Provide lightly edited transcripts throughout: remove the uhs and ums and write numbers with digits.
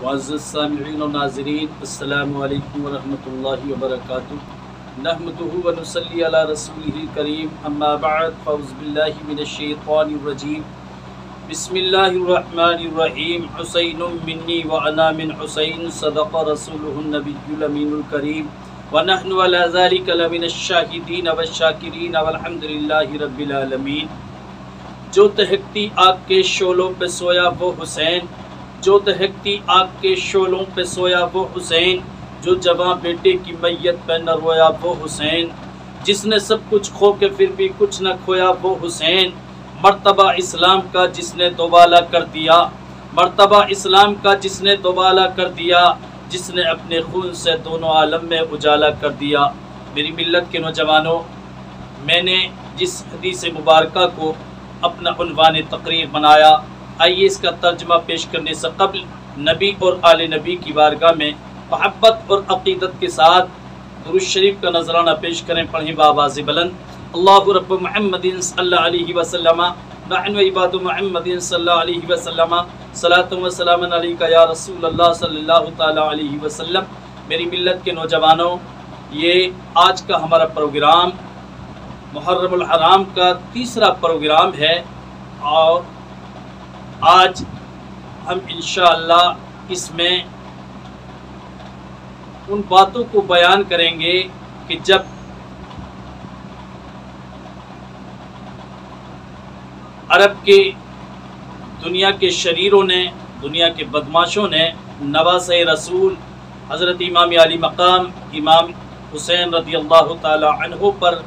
मुअज़्ज़ज़ सामिईन व नाज़रीन, अस्सलामु अलैकुम व रहमतुल्लाहि व बरकातुहू। नहमदुहु व नुसल्ली अला रसूलिहिल करीम, अम्मा बअद, फ़अऊज़ु बिल्लाहि मिनश शैतानिर रजीम। बिस्मिल्लाहिर रहमानिर रहीम। हुसैनुम मिन्नी व अना मिन हुसैन, सदक़ रसूलुहुन नबियुल अमीनुल करीम व नहनु अला ज़ालिका लमिनश शाहिदीन व शाकिरीन वल्हम्दुलिल्लाहि रब्बिल आलमीन। जो तहकती आग के शोलों पे सोया वो हुसैन, जो तहकती आग के शोलों पे सोया वो हुसैन, जो जवां बेटे की मैयत पे न रोया वो हुसैन, जिसने सब कुछ खो के फिर भी कुछ न खोया वो हुसैन, मर्तबा इस्लाम का जिसने दोबाला कर दिया, मर्तबा इस्लाम का जिसने दोबाला कर दिया, जिसने अपने खून से दोनों आलम में उजाला कर दिया। मेरी मिल्लत के नौजवानों, मैंने जिस हदीस मुबारका को अपना उन्वान तकरीर बनाया, आइए इसका तर्जमा पेश करने से कबल नबी और आले नबी की बारगाह में मोहब्बत और अक़ीदत के साथ दुरूद शरीफ का नजराना पेश करें। पढ़ें बावाज़ बुलंद। अल्लाहु रब्ब मुहम्मदिन सल्लल्लाहु अलैहि वसल्लम नहनु इबादु मुहम्मदिन सल्लल्लाहु अलैहि वसल्लम सलातु व सलामुन अलैका या रसूल अल्लाह सल्लल्लाहु तआला अलैहि वसल्लम। मेरी मिल्लत के नौजवानों, ये आज का हमारा प्रोग्राम मुहर्रमुल हराम का तीसरा प्रोग्राम है और आज हम इंशाअल्लाह इसमें उन बातों को बयान करेंगे कि जब अरब के दुनिया के शरीरों ने, दुनिया के बदमाशों ने नवासे रसूल हज़रत इमाम अली मकाम इमाम हुसैन रज़ी अल्लाह ताला अन्हु पर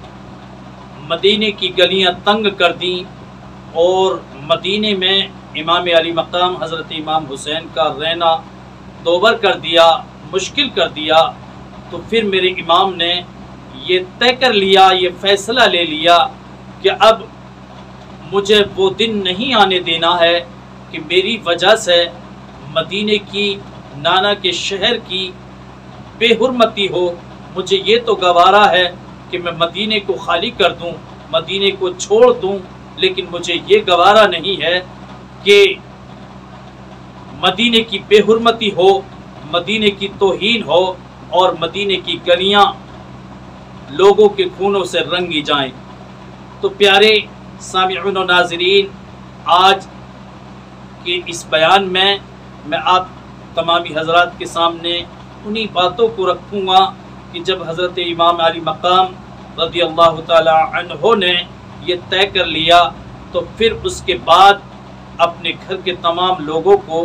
मदीने की गलियां तंग कर दी और मदीने में इमाम अली मकाम हज़रत इमाम हुसैन का रहना दोबर कर दिया, मुश्किल कर दिया। तो फिर मेरे इमाम ने ये तय कर लिया, ये फ़ैसला ले लिया कि अब मुझे वो दिन नहीं आने देना है कि मेरी वजह से मदीने की, नाना के शहर की बेहुरमती हो। मुझे ये तो गवारा है कि मैं मदीने को खाली कर दूं, मदीने को छोड़ दूं, लेकिन मुझे ये गवारा नहीं है कि मदीने की बेहुरमती हो, मदीने की तौहीन हो और मदीने की गलियां लोगों के खूनों से रंगी जाएं। तो प्यारे सामिईन और नाज़रीन, आज के इस बयान में मैं आप तमामी हज़रात के सामने उन्हीं बातों को रखूँगा कि जब हज़रत इमाम अली मकाम रज़ी अल्लाह ताला अन्हु ने ये तय कर लिया, तो फिर उसके बाद अपने घर के तमाम लोगों को,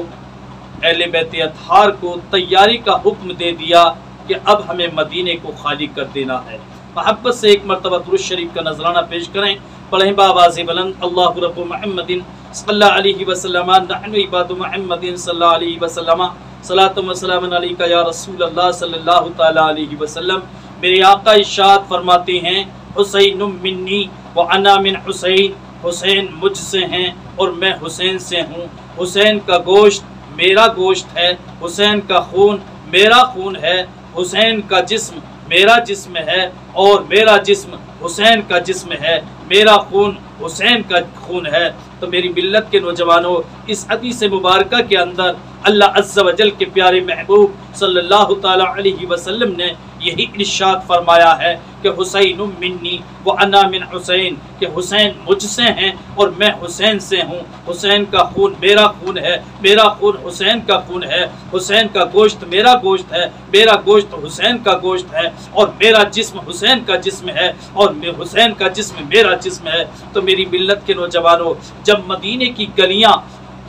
अहले बैत अतहार को तैयारी का हुक्म दे दिया कि अब हमें मदीने को खाली कर देना है। मोहब्बत से एक मरतबा दुरूद शरीफ का नजराना पेश करें। पढ़ें बावाज़ बुलंद। अल्लाहु रब्बु मुहम्मदिन सल्लल्लाहु अलैहि वसल्लम नहनु इबादु मुहम्मदिन सल्लल्लाहु अलैहि वसल्लम सलातु व सलामुन अलैका या रसूल अल्लाह सल्लल्लाहु तआला अलैहि वसल्लम। मेरे आका इरशाद फरमाते हैं, हुसैनुम मिन्नी व अना मिन हुसैन, हुसैन मुझसे हैं और मैं हुसैन से हूँ। हुसैन का गोश्त मेरा गोश्त है, हुसैन का खून मेरा खून है, हुसैन का जिस्म मेरा जिस्म है और मेरा जिस्म हुसैन का जिस्म है, मेरा खून हुसैन का खून है। तो मेरी मिल्लत के नौजवानों, इस हदीस मुबारका के अंदर अल्लाह अज़्ज़ा व जल के प्यारे महबूब सल्लल्लाहु ताला अलैहि वसल्लम ने यही इरशाद फरमाया है कि हुसैनुम मिन्नी व अना मिन हुसैन, कि हुसैन मुझसे हैं और मैं हुसैन से हूँ। हुसैन का खून मेरा खून है, मेरा खून हुसैन का खून है, हुसैन का गोश्त मेरा गोश्त है, मेरा गोश्त हुसैन का गोश्त है और मेरा जिस्म हुसैन का जिस्म है और हुसैन का जिस्म मेरा जिस्म है। तो मेरी मिल्लत के नौजवानों, जब मदीने की गलियाँ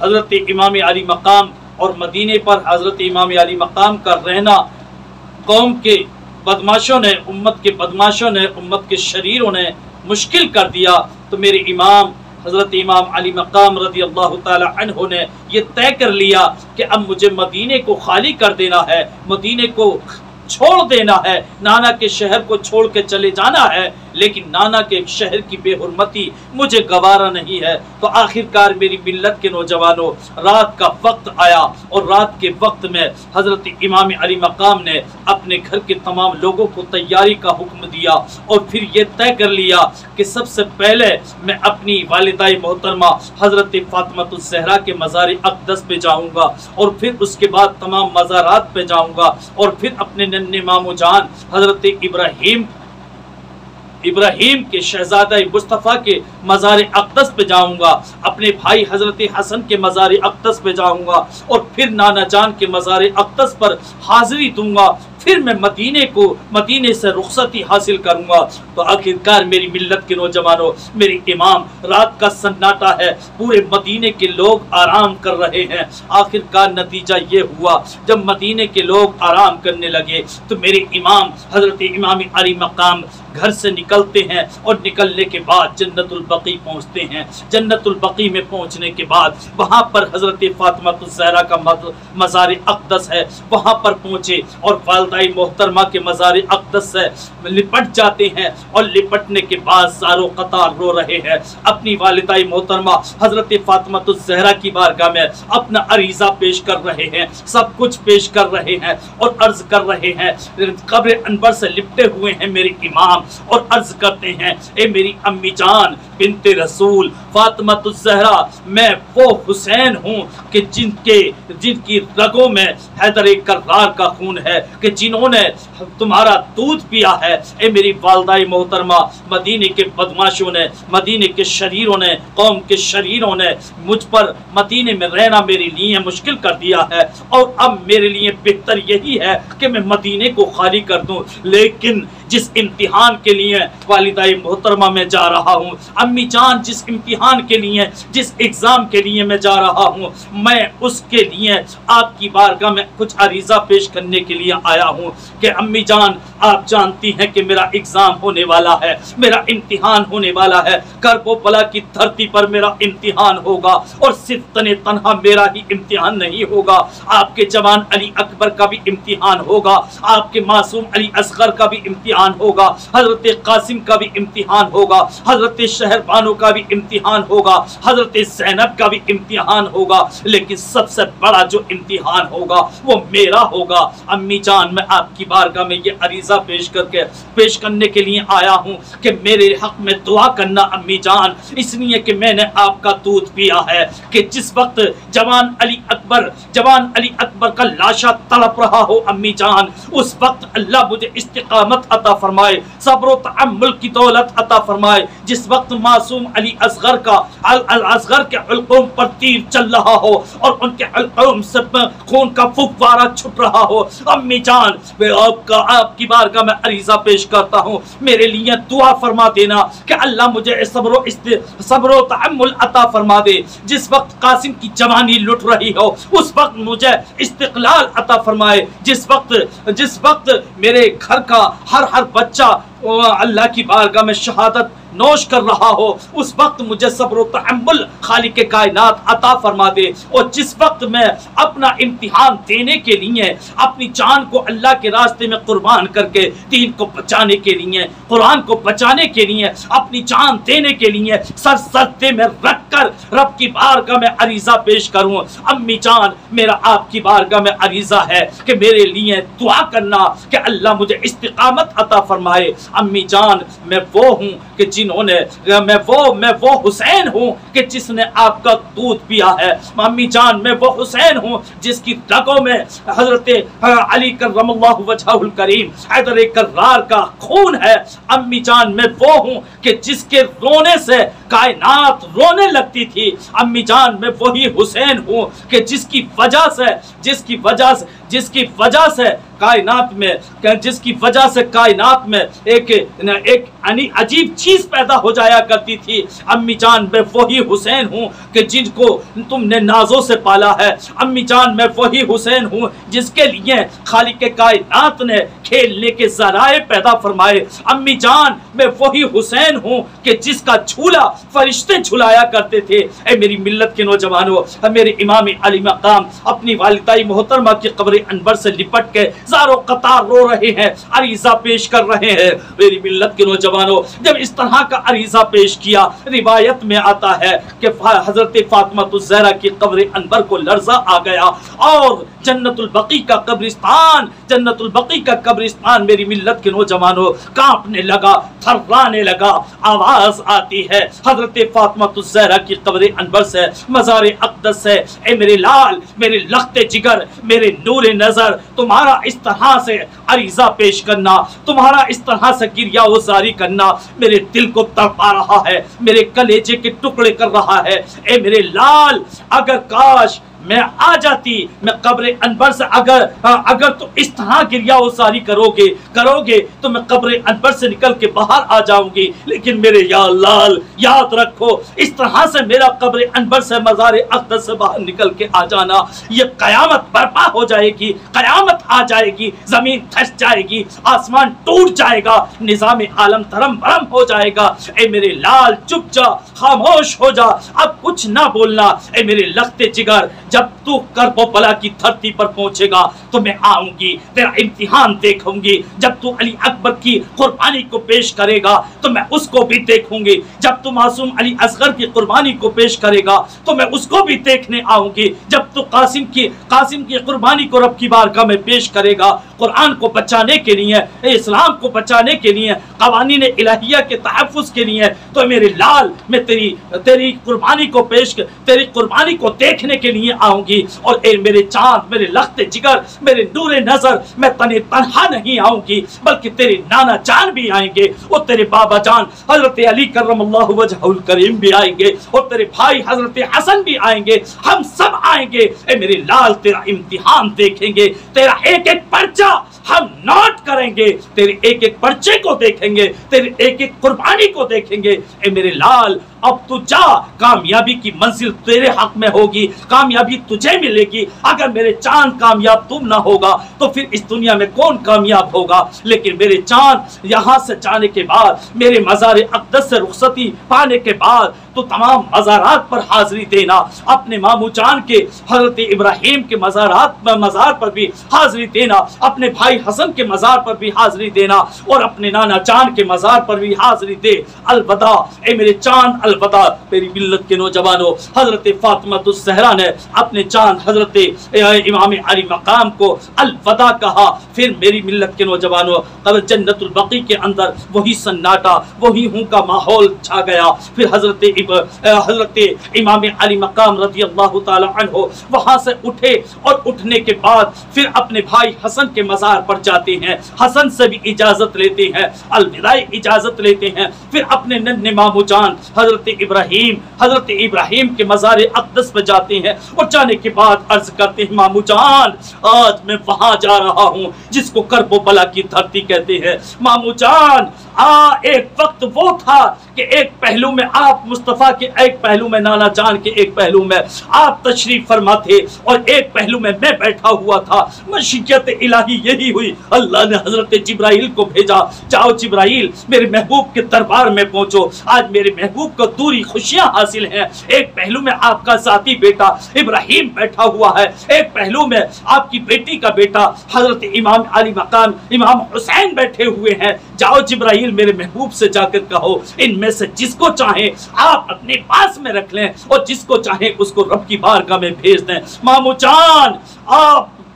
हज़रत इमाम अली मकाम और मदीने पर हज़रत इमाम अली मकाम का रहना कौम के बदमाशों ने, उम्मत के बदमाशों ने, उम्मत के शरीरों ने मुश्किल कर दिया, तो मेरे इमाम हज़रत इमाम अली मकाम रज़ी अल्लाह ताला अन्हु ने ये तय कर लिया कि अब मुझे मदीने को खाली कर देना है, मदीने को छोड़ देना है, नाना के शहर को छोड़ के चले जाना है। लेकिन नाना के एक शहर की बेहुरमती मुझे गवारा नहीं है। तो आखिरकार मेरी मिल्लत के नौजवानों, रात का वक्त आया और रात के वक्त में हजरत इमाम अली मकाम ने अपने घर के तमाम लोगों को तैयारी का हुक्म दिया और फिर ये तय कर लिया कि सबसे पहले मैं अपनी वालिदाई मोहतरमा हजरत फातिमातुज़ ज़हरा के मज़ार अक़दस पे जाऊंगा और फिर उसके बाद तमाम मज़ारात पे जाऊंगा और फिर अपने नन्हे मामू जान हजरत इब्राहीम के शहजादा मुस्तफ़ा के मज़ार अक़दस पे जाऊंगा, अपने भाई हजरत हसन के मज़ार अक़दस पे जाऊंगा और फिर नाना जान के मज़ार अक़दस पर हाजिरी दूंगा, फिर मैं मदीने से रुखसती हासिल करूंगा। तो आखिरकार मेरी मिल्लत के नौजवानों, मेरे इमाम, रात का सन्नाटा है, पूरे मदीने के लोग आराम कर रहे हैं। आखिरकार नतीजा ये हुआ, जब मदीने के लोग आराम करने लगे तो मेरे इमाम हजरत इमाम अली मकाम घर से निकलते हैं और निकलने के बाद जन्नतुल बकी पहुंचते हैं। जन्नतुल बकी में पहुंचने के बाद वहां पर हजरत फातिमातुज़ ज़हरा का मज़ार अक़दस है, वहां पर पहुंचे और वालिदाई मोहतरमा के मज़ार अक़दस से लिपट जाते हैं और लिपटने के बाद सारों कतार रो रहे हैं। अपनी वालिदाई मोहतरमा हजरत फातिमातुज़ ज़हरा की बारगाह में अपना अरीज़ा पेश कर रहे हैं, सब कुछ पेश कर रहे हैं और अर्ज कर रहे हैं। कब्र अनवर से लिपटे हुए हैं मेरे इमाम और अर्ज करते हैं, ए मेरी अम्मी जान बिन्ते रसूल फातिमातुज़ ज़हरा, मैं वो हुसैन हूँ कि जिनकी रगों में हैदर कर्रार का खून है, कि जिन्होंने तुम्हारा दूध पिया है। ए मेरी वालिदाई मोहतरमा, मदीने के बदमाशों ने, मदीने के शरीरों ने, कौम के शरीरों ने मुझ पर मदीने में रहना मेरे लिए मुश्किल कर दिया है और अब मेरे लिए बेहतर यही है कि मैं मदीने को खाली कर दूं। लेकिन जिस इम्तिहान के लिए वालिदाई मोहतरमा में जा रहा हूँ, अम्मी जान जिस इम्तिहान के लिए, जिस एग्ज़ाम के लिए मैं जा रहा हूँ, मैं उसके लिए आपकी बारगाह में कुछ अरीज़ा पेश करने के लिए आया हूँ कि अम्मी जान, आप जानती हैं कि मेरा एग्ज़ाम होने वाला है, मेरा इम्तिहान होने वाला है। करबला की धरती पर मेरा इम्तिहान होगा और सिर्फ तने तनहा मेरा ही इम्तिहान नहीं होगा, आपके जवान अली अकबर का भी इम्तिहान होगा, आपके मासूम अली असगर का भी इम्तिहान होगा, हजरत कासिम का भी इम्तिहान होगा, हजरत शहरबानो का भी इम्तिहान होगा, हजरत ज़ैनब का भी इम्तिहान होगा, लेकिन सबसे बड़ा जो इम्तिहान होगा वो मेरा होगा। अम्मी जान, मैं आपकी बारगाह में ये अरीज़ा पेश करने के लिए आया हूँ कि मेरे हक में दुआ करना अम्मी जान, इसलिए कि मैंने आपका दूध पिया है कि जिस वक्त जवान अली अकबर का लाशा तड़प रहा हो अम्मी जान, उस वक्त अल्लाह मुझे इस्तिकामत अता फरमाए, सब्र व तअम्मुल की दौलत अता फरमाए। जिस वक्त मासूम अली असगर के हल्कों पर तीर चल रहा हो और उनके हल्कों से खून का फुव्वारा छुप रहा हो, अम्मी जान मैं आपकी बारगाह में अरीज़ा पेश करता हूँ, मेरे लिए दुआ फरमा देना कि अल्लाह मुझे सब्र व तअम्मुल अता फरमा दे। जिस वक्त कासिम की जवानी लुट रही हो, उस वक्त मुझे इस्तिक़लाल अता फरमाए। जिस वक्त मेरे घर का हर बच्चा अल्लाह की बारगाह में शहादत नोश कर रहा हो, उस वक्त मुझे सब्र व तअम्मुल खालिक कायनात अता फरमा दे। और जिस वक्त मैं अपना इम्तिहान देने के लिए अपनी जान को अल्लाह के रास्ते में कुर्बान करके दीन को बचाने के लिए, कुरान को बचाने के लिए, अपनी जान देने के लिए सर सजदे में रख कर रब की बारगाह में अरीज़ा पेश करूँ, अम्मी जान मेरा आपकी बारगाह में अरीज़ा है कि मेरे लिए दुआ करना कि अल्लाह मुझे इस्तिकामत अता फरमाए। अम्मी जान, मैं वो हूँ कि जिन्होंने मैं वो हुसैन हूँ कि जिसने आपका दूध पिया है। अम्मी जान, मैं वो हुसैन हूँ जिसकी रगों में हजरत अली करमल्लाहु वजहुल करीम हैदर कर्रार का खून है। अम्मी जान, मैं वो हूँ कि जिसके रोने से कायनात रोने लगती थी। अम्मी जान, मैं वही हुसैन हूँ कि जिसकी वजह से कायनात में एक अजीब चीज पैदा हो जाया करती थी। अम्मी जान, मैं वही हुसैन हूँ कि जिनको तुमने नाजों से पाला है। अम्मी जान, मैं वही हुसैन हूँ जिसके लिए खालिक कायनात ने खेलने के जराए पैदा फरमाए। अम्मी जान, मैं वही हुसैन हूँ कि जिसका झूला फरिश्ते झुलाया करते थे। ए मेरी मिल्लत के नौजवानों, मेरे इमाम अली मकाम अपनी वालिदाई मोहतरमा की कब्र अनवर से लिपट के ज़ारो कतार रो रहे हैं, अरीज़ा पेश कर रहे हैं। मेरी मिल्लत के नौजवानों, जब इस तरह का अरीज़ा पेश किया, रिवायत में आता है कि हजरत फातिमातुज़ ज़हरा की कब्र अनवर को लर्जा आ गया और जन्नतुल बकी का कब्रिस्तान मेरी मिल्लत के नौजवानों कांपने लगा, थर्राने लगा। आवाज आती है हजरत फातिमातुज़ ज़हरा की कब्र अनवर से, मज़ार अक़दस से, ए मेरे लाल, मेरे लख्ते जिगर, मेरे नूरे नजर, तुम्हारा इस तरह से अरीज़ा पेश करना, तुम्हारा इस तरह से गिरिया वज़ारी करना मेरे दिल को तड़पा रहा है, मेरे कलेजे के टुकड़े कर रहा है। ए मेरे लाल, अगर काश मैं आ जाती, मैं कब्र अनवर से अगर तो इस तरह गिरिया उसारी करोगे तो मैं कब्र अनवर से निकल के बाहर आ जाऊंगी। लेकिन मेरे या लाल, याद रखो, इस तरह से मेरा कब्र अनवर से मज़ार अक़दस से बाहर निकल के आ जाना, ये कयामत बर्पा हो जाएगी, कयामत आ जाएगी, जमीन धस जाएगी, आसमान टूट जाएगा, निज़ाम आलम धर्म भरम हो जाएगा। ए मेरे लाल, चुप जा, खामोश हो जा, अब कुछ ना बोलना। ए मेरे लख्ते जिगर, जब तू करबला की धरती पर पहुंचेगा तो मैं आऊंगी, तेरा इम्तिहान देखूंगी। जब तू अली अकबर की कुर्बानी को पेश करेगा तो मैं उसको भी देखूंगी। जब तू मासूम अली असगर की कुर्बानी को पेश करेगा तो मैं उसको भी देखने आऊंगी। जब तू कासिम की कुर्बानी को रब की बारगाह में पेश करेगा, कुरान को बचाने के लिए, इस्लाम को बचाने के लिए, कवानीन इलाहिया के तहफ़्फ़ुज़ के लिए, तो मेरे लाल, मैं तेरी कुर्बानी को देखने के लिए आऊंगी। और ए मेरे चांद, मेरे लख्ते जिगर, मेरे नूरे नजर, मैं तन्हा नहीं आऊंगी, बल्कि तेरे नाना जान भी आएंगे और तेरे बाबा जान हजरत अली करमल्लाहु वजहुल करीम भी आएंगे और तेरे भाई हजरत हसन भी आएंगे, हम सब आएंगे। ए मेरे लाल, तेरा इम्तिहान देखेंगे, तेरा एक एक पर्चा हम नोट करेंगे, तेरे एक एक पर्चे को देखेंगे, तेरे एक एक कुर्बानी को देखेंगे। ए मेरे लाल, अब तू जा, कामयाबी की मंजिल तेरे हक में होगी, कामयाबी तुझे मिलेगी। अगर मेरे चांद कामयाब तुम ना होगा तो फिर इस दुनिया में कौन कामयाब होगा। लेकिन मेरे चांद, यहाँ से जाने के बाद, मेरे मज़ार अक़दस से रुखसती पाने के बाद तो तमाम मज़ारात पर हाजिरी देना, अपने मामू जान के हजरत इब्राहिम के मज़ार पर भी हाजिरी देना, अपने भाई हसन के मज़ार पर भी हाजिरी देना और अपने नाना जान के मज़ार पर भी हाजिरी दे। अलविदा ए मेरे चांद, अलविदा। मेरी मिल्लत के नौजवानों, हजरत फातिमातुज़ ज़हरा ने अपने चांद हजरत इमाम अली मकाम को अलविदा कहा। फिर मेरी मिल्लत के नौजवानों, कब्र जन्नतुल बकी के अंदर वही सन्नाटा, वही हूँ का माहौल छा गया। फिर हजरत इमाम अली मकाम रज़ी अल्लाहु ताला अन्हु वहाँ से उठे और उठने के बाद फिर अपने भाई हसन के मज़ार पर जाते हैं, हसन से भी इजाज़त लेते हैं, अलविदाई इजाज़त लेते हैं। फिर अपने नन्हे मामू जान हजरत इब्राहिम के मज़ार अक़दस पर जाते हैं और जाने के बाद अर्ज करते हैं, मामू जान, आज मैं वहाँ जा रहा हूँ जिसको करबला की धरती कहते हैं। मामू जान, एक वक्त वो था कि एक पहलू में आप मुस्तफ़ा के, एक पहलू में नाना जान के, एक पहलू में आप तशरीफ फरमा थे और एक पहलू में मैं बैठा हुआ था। मशीयत इलाही यही हुई, अल्लाह ने हजरत जिब्राइल को भेजा, जाओ जिब्राइल, मेरे महबूब के दरबार में पहुंचो। आज मेरे महबूब को दूरी खुशियां हासिल हैं। एक पहलू में आपका साथी बेटा इब्राहिम बैठा हुआ है, एक पहलू में आपकी बेटी का बेटा हजरत इमाम अली मकाम इमाम हुसैन बैठे हुए हैं। जाओ जिब्राइल, मेरे महबूब से जाकर कहो, इनमें से जिसको चाहे आप अपने पास में रख लें और जिसको चाहे उसको रब की बारगाह में भेज दें। मामू जान,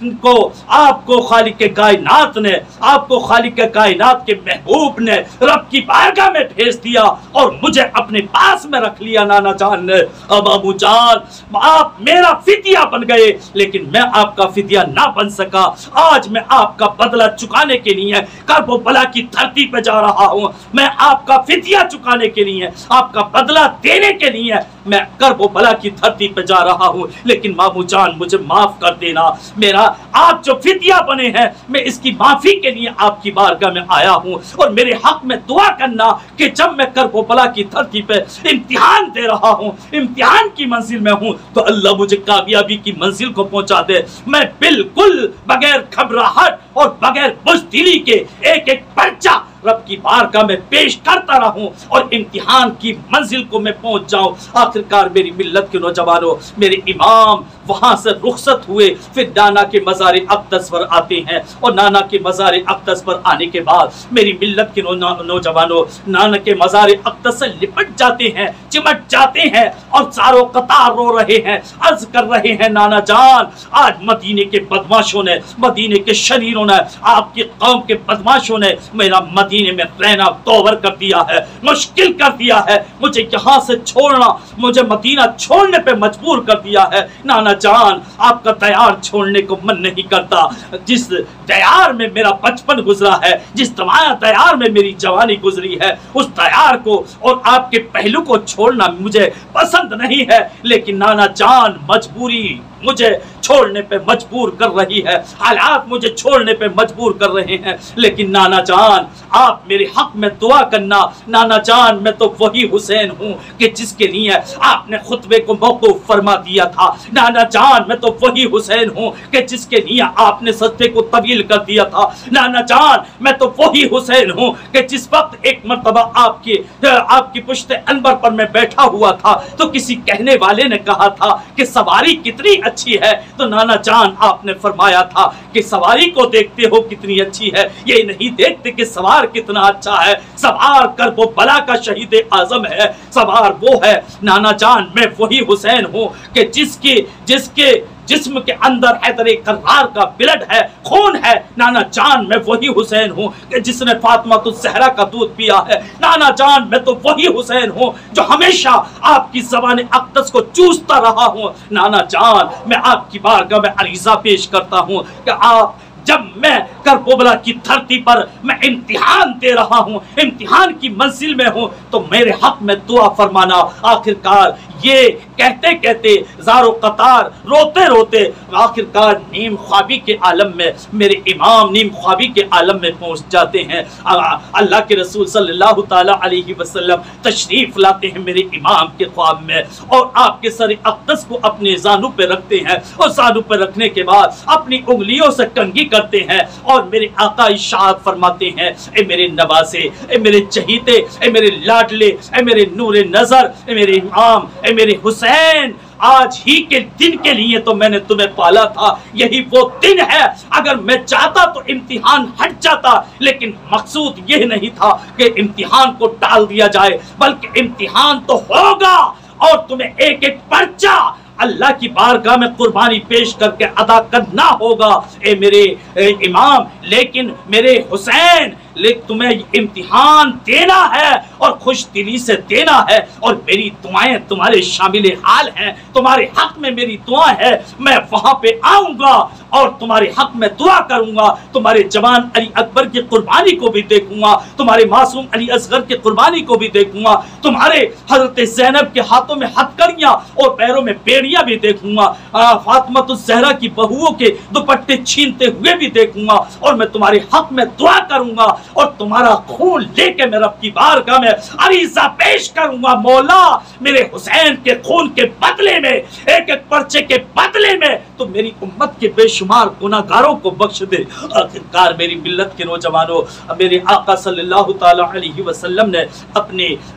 आपको खालिक के कायनात ने, आपको खालिक के कायनात के महबूब ने रब की बारगाह में भेज दिया और मुझे अपने पास में रख लिया नाना जान ने। अब अबू जान, आप मेरा फिदिया बन गए, लेकिन मैं आपका फिदिया ना बन सका। आज मैं आपका बदला चुकाने के लिए करबला की धरती पे जा रहा हूँ। मैं आपका फिदिया चुकाने के लिए, आपका बदला देने के लिए मैं कर्ब व बला की धरती पे जा रहा हूँ, लेकिन मामू जान मुझे माफ कर देना। मेरा आप जो फिदिया बने हैं, मैं इसकी माफी के लिए आपकी बारगाह में आया हूँ, और मेरे हक में दुआ करना कि जब मैं कर्ब व बला की धरती पे इम्तिहान दे रहा हूँ, इम्तिहान की मंजिल में हूँ, तो अल्लाह मुझे कामयाबी की मंजिल को पहुंचा दे। मैं बिल्कुल बगैर घबराहट और बगैर बुज़दिली के एक एक पर्चा रब की बारगाह में पेश करता रहूं और इम्तिहान की मंजिल को मैं पहुंच जाऊं। आखिरकार मेरी मिल्लत के नौजवानों, मेरे इमाम वहां से रुखसत हुए, फिर नाना के मज़ार अक़दस पर आते हैं, और नाना के मज़ार अक़दस पर आने के बाद मेरी मिल्लत के नौजवानों नाना के मज़ार अक़दस से लिपट जाते हैं, चिमट जाते हैं, और चारों कतार रो रहे हैं, अर्ज कर रहे हैं, नाना जान आज मदीने के बदमाशों ने, मदीने के शरीरों ने, आपकी कौम के बदमाशों ने मेरा मदीने में रहना तौबर कर दिया है, मुश्किल कर दिया है, मुझे यहाँ से छोड़ना, मुझे मदीना छोड़ने पे मजबूर कर दिया है। नाना जान आपका दयार छोड़ने को मन नहीं करता। जिस दयार में मेरा बचपन गुजरा है, जिस दयार में मेरी जवानी गुजरी है, उस दयार को और आपके पहलू को छोड़ना मुझे पसंद नहीं है। लेकिन नाना जान मजबूरी मुझे छोड़ने पे मजबूर कर रही है, हालात मुझे छोड़ने पे मजबूर कर रहे हैं। लेकिन नाना जान आप मेरे हक में दुआ करना। नाना जान मैं तो वही हुसैन हूँ कि जिसके लिए आपने खुतबे को मौकूफ फरमा दिया था। नाना जान मैं तो वही हुसैन हूँ कि जिसके लिए आपने सजदे को तवील कर दिया था। नाना जान मैं तो वही हुसैन हूँ कि जिस वक्त एक मर्तबा आपकी पुश्ते अनबर पर मैं बैठा हुआ था, तो किसी कहने वाले ने कहा था कि सवारी कितनी अच्छी है, तो नाना जान आपने फरमाया था कि सवारी को देखते हो कितनी अच्छी है, ये नहीं देखते कि सवार कितना अच्छा है। सवार कर्ब व बला का शहीद आजम है, सवार वो है। नाना जान मैं वही हुसैन हूँ कि जिसके जिस्म के अंदर हैदर कर्रार का ब्लड है, खून है। नाना जान मैं वही हुसैन हूँ कि जिसने फातिमा तुज ज़हरा का दूध पिया है। नाना जान मैं तो वही हुसैन हूँ जो हमेशा आपकी ज़बान अक़दस को चूसता रहा हूँ। नाना जान मैं आपकी बारगाह में अरीज़ा पेश करता हूँ कि आप जब मैं करबला की धरती पर मैं इम्तिहान दे रहा हूँ, इम्तिहान की मंजिल में हूँ, तो मेरे हक में दुआ फरमाना। आखिरकार ये कहते कहते ज़ारो कतार रोते रोते आखिरकार नीम ख्वाबी के आलम में मेरे इमाम नीम ख्वाबी के आलम में पहुँच जाते हैं। अल्लाह के रसूल सल्लल्लाहु ताला अलैहि वसल्लम तशरीफ़ लाते हैं मेरे इमाम के ख्वाब में, और आपके सर अक़दस को अपने जानू पे रखते हैं, और जानू पे रखने के बाद अपनी उंगलियों से कंघी करते हैं, और मेरे आका इरशाद फरमाते हैं, ए मेरे नवासे, ए मेरे चहीते, ए मेरे लाडले, ए मेरे नूरे नज़र, ए मेरे इमाम, ए मेरे हुसैन, आज ही के दिन के लिए तो मैंने तुम्हें पाला था। यही वो दिन है। अगर मैं चाहता तो इम्तिहान हट जाता, लेकिन मकसूद यह नहीं था कि इम्तिहान को टाल दिया जाए, बल्कि इम्तिहान तो होगा और तुम्हें एक एक पर्चा अल्लाह की बारगाह में कुर्बानी पेश करके अदा करना होगा। ए मेरे इमाम, लेकिन मेरे हुसैन, लेकिन तुम्हें इम्तिहान देना है और खुश दिली से देना है, और मेरी दुआएं तुम्हारे शामिल हाल हैं, तुम्हारे हक में मेरी दुआ है। मैं वहां पे आऊंगा और तुम्हारे हक में दुआ करूंगा, तुम्हारे जवान अली अकबर की कुर्बानी को भी देखूंगा, तुम्हारे मासूम अली असगर की कुर्बानी को भी देखूंगा, तुम्हारे हजरत ज़ैनब के हाथों में हथकड़ियां और पैरों में बेड़ियां भी देखूंगा, फातिमा तुज ज़हरा की बहुओं के दुपट्टे छीनते हुए भी देखूंगा, और मैं तुम्हारे हक में दुआ करूंगा और तुम्हारा खून लेके मैं रब की बारगाह में अरीज़ा पेश करूंगा। मौला मेरे हुसैन के खून के बदले में, एक एक पर्चे के बदले में, तो मेरी उम्मत के बेशुमार गुनाहगारों को बख्श दे। आखिरकार मेरी मिल्लत के नौजवानों, मेरे आका सल्लल्लाहु ताला अलैहि वसल्लम ने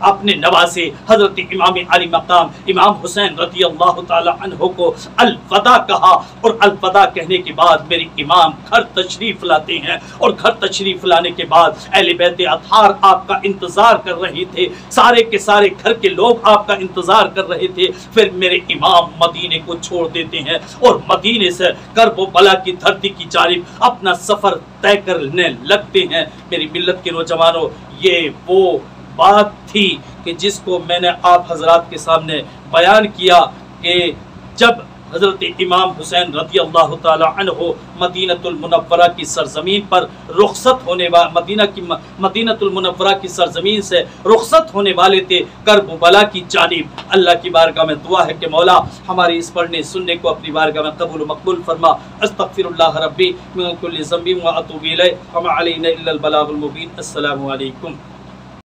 अपने नवासे हजरत इमाम अली मकाम इमाम हुसैन रज़ी अल्लाह ताला अन्हु को अलविदा कहा, और अलविदा कहने के बाद मेरे इमाम घर तशरीफ लाते हैं, और घर तशरीफ लाने के बाद अहले बैत अतहार आपका इंतजार कर रहे थे, सारे के सारे घर के लोग आपका इंतजार कर रहे थे। फिर मेरे इमाम मदीने को छोड़ देते हैं और मदीने से कर्ब बला की धरती की जानिब अपना सफर तय करने लगते हैं। मेरी मिल्लत के नौजवानों, ये वो बात थी कि जिसको मैंने आप हजरात के सामने बयान किया कि जब हज़रत इमाम हुसैन रज़ी अल्लाह ताला अन्हु मदीनतुल मुनव्वरा की सरजमीन पर रुखसत होने मदीनतुल मुनव्वरा की सरजमीन से रुखसत होने वाले थे करबला की जानिब। अल्लाह की बारगाह में दुआ है कि मौला हमारे इस पढ़ने सुनने को अपनी बारगाह में कबूल मकबूल फरमा। अस्तगफिरुल्लाह रब्बी मिन कुल्लि ज़ंबिन व अतूबु इलैह व मा अलैना इल्लल बलागुल मुबीन। अस्सलामु अलैकुम।